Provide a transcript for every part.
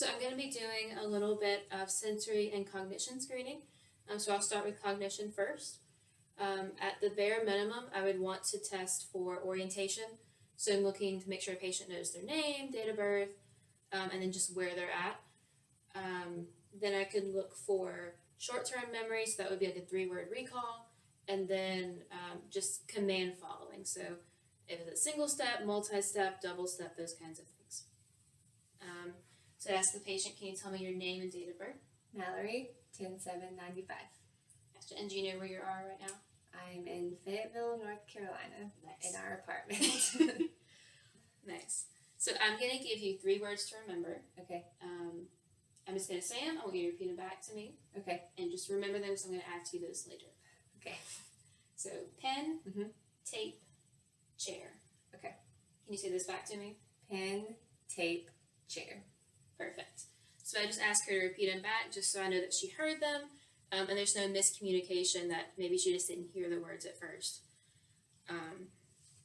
So I'm going to be doing a little bit of sensory and cognition screening. So I'll start with cognition first. At the bare minimum, I would want to test for orientation. So I'm looking to make sure a patient knows their name, date of birth, and then just where they're at. Then I could look for short-term memory, so that would be like a 3-word recall, and then just command following. So if it's a single step, multi-step, double step, those kinds of things. So I ask the patient, can you tell me your name and date of birth? Mallory, 10/7/95. And do you know where you are right now? I'm in Fayetteville, North Carolina, Nice. in our apartment. Nice. So I'm going to give you 3 words to remember. Okay. I'm just going to say them. I want you to repeat them back to me. Okay. And just remember them, because I'm going to ask you those later. Okay. So pen, Mm-hmm. tape, chair. Okay. Can you say this back to me? Pen, tape, chair. Perfect. So I just ask her to repeat them back, just so I know that she heard them, and there's no miscommunication that maybe she just didn't hear the words at first.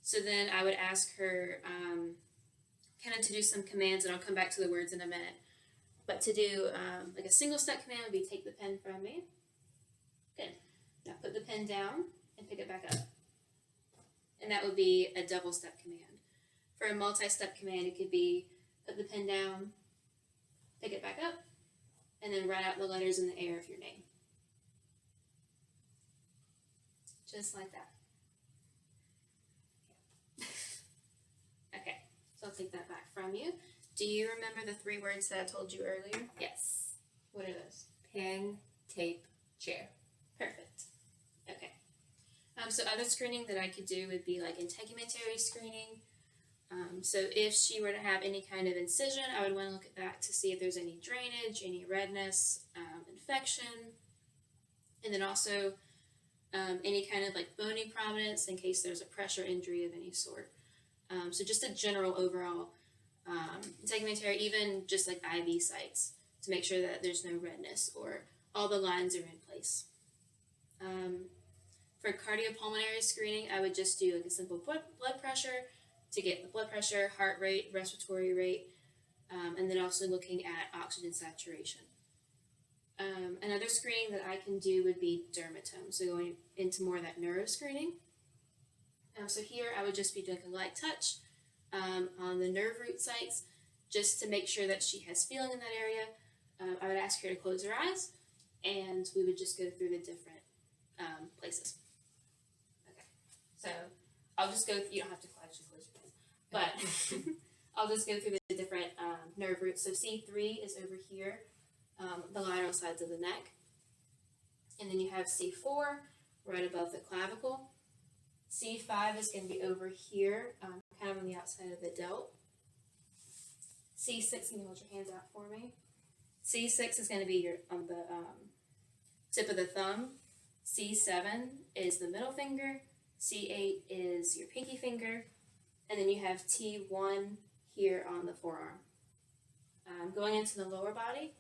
So then I would ask her kind of to do some commands, and I'll come back to the words in a minute. But to do like a single step command would be take the pen from me. Good. Now put the pen down and pick it back up. And that would be a double step command. For a multi-step command, it could be put the pen down, pick it back up, and then write out the letters in the air of your name. Just like that. Okay, so I'll take that back from you. Do you remember the 3 words that I told you earlier? Yes. What are those? Pen, tape, chair. Perfect. Okay. So other screening that I could do would be like integumentary screening. So if she were to have any kind of incision, I would want to look at that to see if there's any drainage, any redness, infection, and then also any kind of like bony prominence in case there's a pressure injury of any sort. So just a general overall integumentary, even just like IV sites, to make sure that there's no redness or all the lines are in place. For cardiopulmonary screening, I would just do like a simple blood pressure to get the blood pressure, heart rate, respiratory rate, and then also looking at oxygen saturation. Another screening that I can do would be dermatome, so going into more of that neuro screening. So here I would just be doing a light touch on the nerve root sites, just to make sure that she has feeling in that area. I would ask her to close her eyes, and we would just go through the different places. Okay, so I'll just go, you don't have to actually close your eyes, but I'll just go through the different nerve roots. So C3 is over here, the lateral sides of the neck. And then you have C4 right above the clavicle. C5 is going to be over here, kind of on the outside of the delt. C6, can you hold your hands out for me? C6 is going to be on the tip of the thumb. C7 is the middle finger. C8 is your pinky finger. And then you have T1 here on the forearm. Going into the lower body,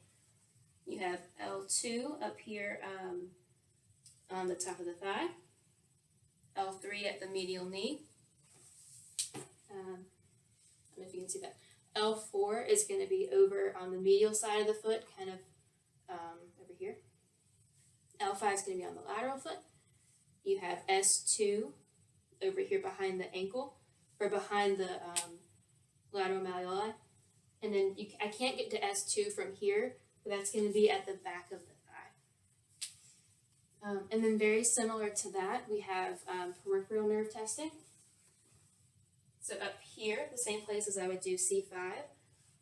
you have L2 up here on the top of the thigh. L3 at the medial knee. I don't know if you can see that. L4 is going to be over on the medial side of the foot, kind of over here. L5 is going to be on the lateral foot. You have S2 over here behind the ankle, or behind the lateral malleoli. And then I can't get to S2 from here, but that's going to be at the back of the thigh. And then very similar to that, we have peripheral nerve testing. So up here, the same place as I would do C5,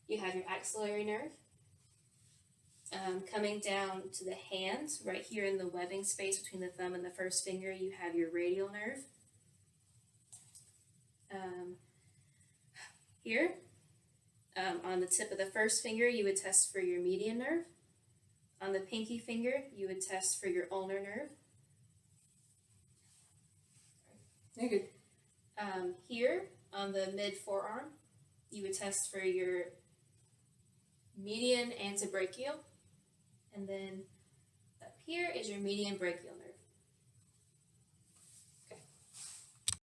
you have your axillary nerve. Coming down to the hand, right here in the webbing space between the thumb and the first finger, you have your radial nerve. Here, on the tip of the first finger, you would test for your median nerve. On the pinky finger, you would test for your ulnar nerve. You're good. Here, on the mid forearm, you would test for your median antebrachial. And then up here is your median brachial nerve.